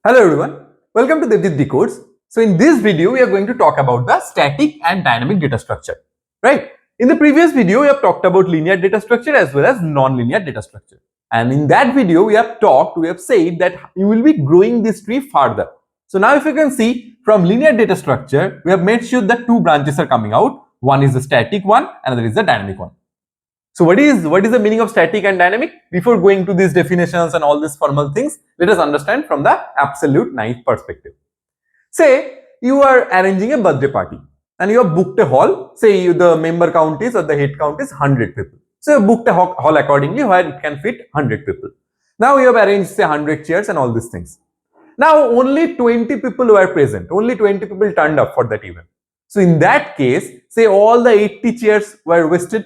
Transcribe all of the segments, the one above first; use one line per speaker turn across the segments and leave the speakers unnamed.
Hello everyone, welcome to Debjit Decodes. So in this video, we are going to talk about the static and dynamic data structure, right? In the previous video, we have talked about linear data structure as well as non-linear data structure. And in that video, we have said that you will be growing this tree further. So now if you can see from linear data structure, we have made sure that two branches are coming out. One is the static one, another is the dynamic one. So what is the meaning of static and dynamic? Before going to these definitions and all these formal things, let us understand from the absolute naive perspective. Say you are arranging a birthday party and you have booked a hall. Say the member count is or the head count is 100 people. So you booked a hall accordingly where it can fit 100 people. Now you have arranged say 100 chairs and all these things. Now only 20 people were present. Only 20 people turned up for that event. So in that case, say all the 80 chairs were wasted.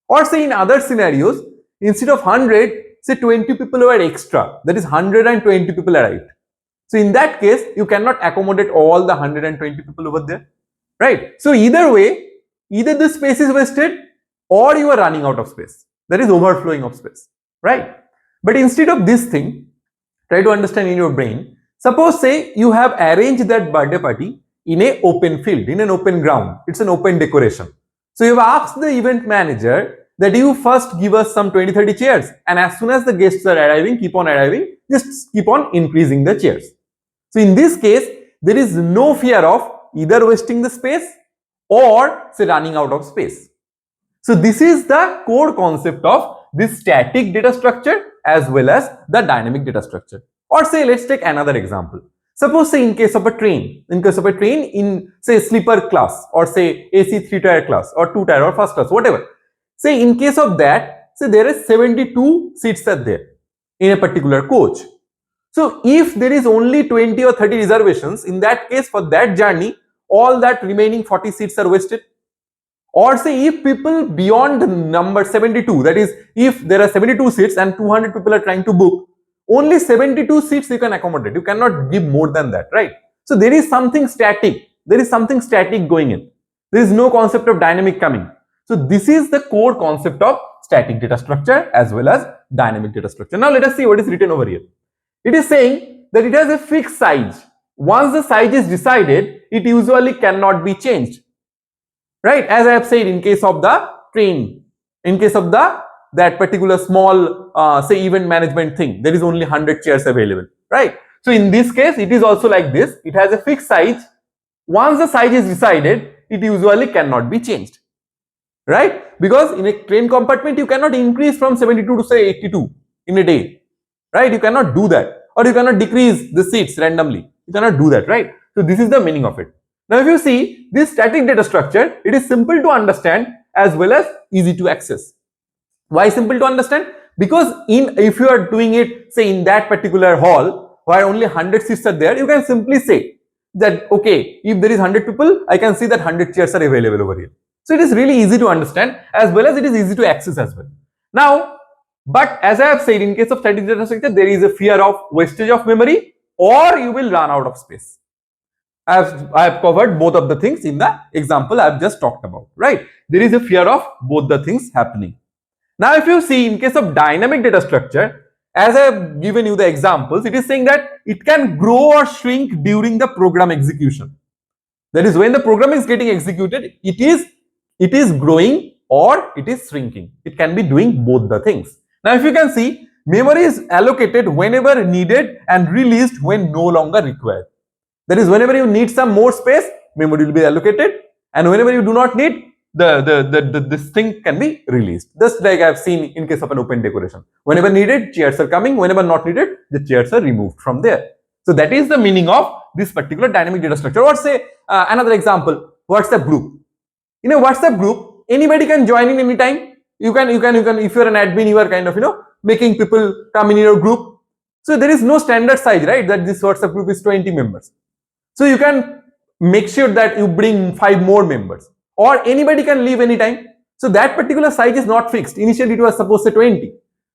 Or say in other scenarios, instead of 100, say 20 people were extra. That is 120 people arrived. So in that case, you cannot accommodate all the 120 people over there, right? So either way, either the space is wasted or you are running out of space. That is overflowing of space, right? But instead of this thing, try to understand in your brain. Suppose say you have arranged that birthday party in an open field, in an open ground. It's an open decoration. So you have asked the event manager that you first give us some 20-30 chairs, and as soon as the guests are arriving, keep on arriving, just keep on increasing the chairs. So in this case, there is no fear of either wasting the space or say running out of space. So this is the core concept of this static data structure as well as the dynamic data structure. Or say let's take another example. Suppose say in case of a train in say sleeper class or say AC 3-tier class or 2-tier or first class, whatever. Say in case of that, say there is 72 seats are there in a particular coach. So if there is only 20 or 30 reservations, in that case for that journey, all that remaining 40 seats are wasted. Or say if people beyond number 72, that is if there are 72 seats and 200 people are trying to book, only 72 seats you can accommodate. You cannot give more than that, right? So there is something static. There is something static going in. There is no concept of dynamic coming. So this is the core concept of static data structure as well as dynamic data structure. Now let us see what is written over here. It is saying that it has a fixed size. Once the size is decided, it usually cannot be changed. Right? As I have said in case of the train, in case of that particular small say event management thing, there is only 100 chairs available, right? So in this case, it is also like this. It has a fixed size. Once the size is decided, it usually cannot be changed, right? Because in a train compartment, you cannot increase from 72 to say 82 in a day, right? You cannot do that. Or you cannot decrease the seats randomly. You cannot do that, right? So this is the meaning of it. Now if you see this static data structure, it is simple to understand as well as easy to access. Why simple to understand? Because if you are doing it say in that particular hall where only 100 seats are there, you can simply say that okay, if there is 100 people, I can see that 100 chairs are available over here. So it is really easy to understand as well as it is easy to access as well. Now, but as I have said, in case of static data structure, there is a fear of wastage of memory or you will run out of space. I have covered both of the things in the example I have just talked about, right? There is a fear of both the things happening. Now, if you see in case of dynamic data structure, as I have given you the examples, it is saying that it can grow or shrink during the program execution. That is when the program is getting executed, it is growing or it is shrinking. It can be doing both the things. Now, if you can see, memory is allocated whenever needed and released when no longer required. That is, whenever you need some more space, memory will be allocated, and whenever you do not need, this thing can be released. Just like I have seen in case of an open decoration. Whenever needed, chairs are coming. Whenever not needed, the chairs are removed from there. So that is the meaning of this particular dynamic data structure. Or say another example, WhatsApp group. In a WhatsApp group, anybody can join in anytime. You can if you're an admin, you are kind of making people come in your group. So there is no standard size, right? That this WhatsApp group is 20 members. So you can make sure that you bring 5 more members or anybody can leave anytime. So that particular size is not fixed. Initially it was supposed to 20.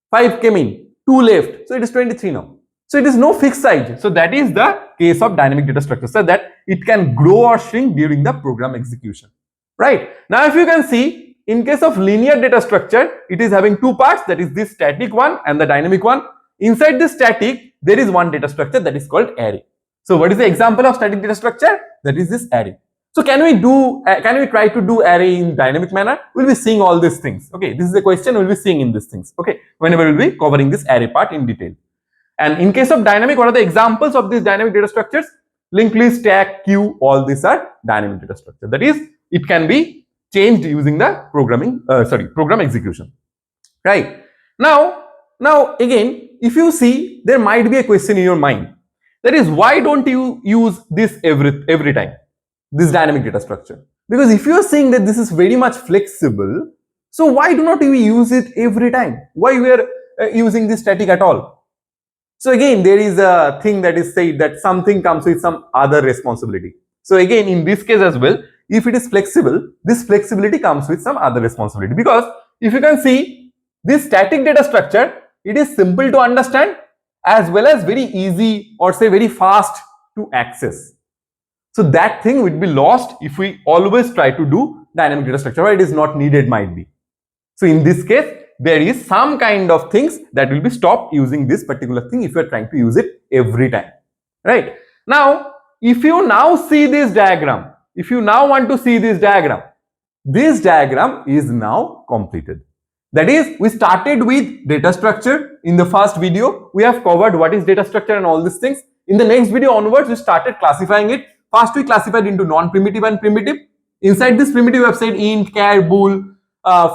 5 came in, 2 left. So it is 23 now. So it is no fixed size. So that is the case of dynamic data structure. So that it can grow or shrink during the program execution. Right. Now if you can see, in case of linear data structure, it is having 2 parts. That is this static one and the dynamic one. Inside this static, there is one data structure that is called array. So what is the example of static data structure? That is this array. So can we try to do array in dynamic manner? We'll be seeing all these things. Okay, this is the question we'll be seeing in these things. Okay, whenever we'll be covering this array part in detail. And in case of dynamic, what are the examples of these dynamic data structures? Linked list, stack, queue, all these are dynamic data structure. That is, it can be changed using the program execution. Right. Now again, if you see, there might be a question in your mind. That is, why don't you use this every time? This dynamic data structure, because if you are saying that this is very much flexible, so why do not we use it every time? Why we are using this static at all? So again, there is a thing that is said that something comes with some other responsibility. So again, in this case as well, if it is flexible, this flexibility comes with some other responsibility, because if you can see this static data structure, it is simple to understand as well as very easy or say very fast to access. So that thing would be lost if we always try to do dynamic data structure, or it is not needed might be. So in this case, there is some kind of things that will be stopped using this particular thing if you are trying to use it every time. Right. Now, if you now see this diagram, if you now want to see this diagram is now completed. That is, we started with data structure. In the first video, we have covered what is data structure and all these things. In the next video onwards, we started classifying it. First, we classified into non-primitive and primitive. Inside this primitive, we have said int, char, bool,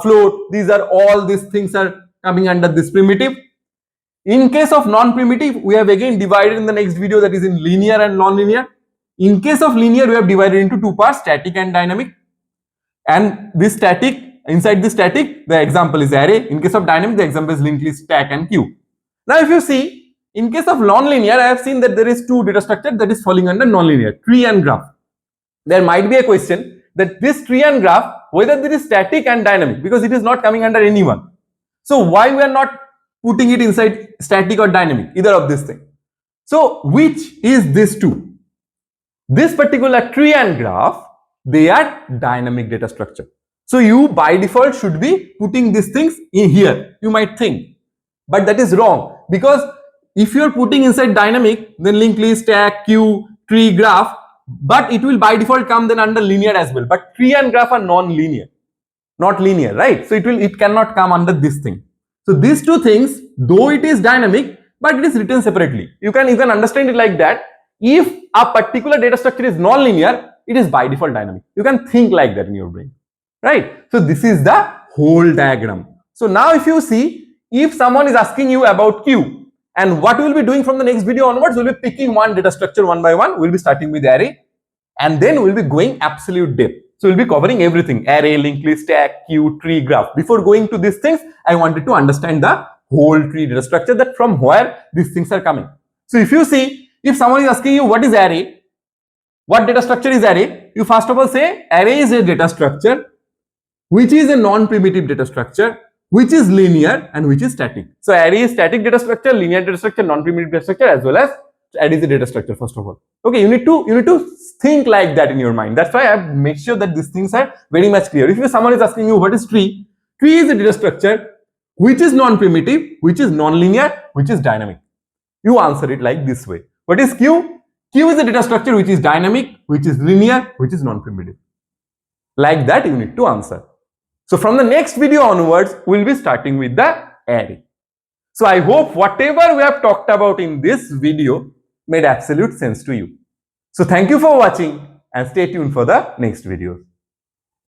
float. These are all these things are coming under this primitive. In case of non-primitive, we have again divided in the next video, that is in linear and non-linear. In case of linear, we have divided into two parts, static and dynamic. And this static, inside this static, the example is array. In case of dynamic, the example is linked list, stack and queue. Now, if you see, in case of non-linear, I have seen that there is two data structure that is falling under non-linear, tree and graph. There might be a question that this tree and graph, whether there is static and dynamic, because it is not coming under any one. So why we are not putting it inside static or dynamic, either of this thing? So which is this two? This particular tree and graph, they are dynamic data structure. So you by default should be putting these things in here, you might think, but that is wrong, because if you are putting inside dynamic, then linked list, stack, queue, tree, graph, but it will by default come then under linear as well. But tree and graph are non-linear, not linear, right? So it cannot come under this thing. So these two things, though it is dynamic, but it is written separately. You can understand it like that. If a particular data structure is non-linear, it is by default dynamic. You can think like that in your brain, right? So this is the whole diagram. So now if you see, if someone is asking you about queue, and what we'll be doing from the next video onwards, we'll be picking one data structure one by one. We'll be starting with array, and then we'll be going absolute depth. So we'll be covering everything: array, linked list, stack, queue, tree, graph. Before going to these things, I wanted to understand the whole tree data structure, that from where these things are coming. So if you see, if someone is asking you what is array, what data structure is array, you first of all say array is a data structure which is a non-primitive data structure, which is linear and which is static. So array is static data structure, linear data structure, non-primitive data structure, as well as array is a data structure first of all. Okay, you need to think like that in your mind. That's why I make sure that these things are very much clear. If someone is asking you what is tree, tree is a data structure which is non-primitive, which is non-linear, which is dynamic. You answer it like this way. What is queue? Queue is a data structure which is dynamic, which is linear, which is non-primitive. Like that you need to answer. So from the next video onwards, we'll be starting with the array. So I hope whatever we have talked about in this video made absolute sense to you. So thank you for watching and stay tuned for the next video.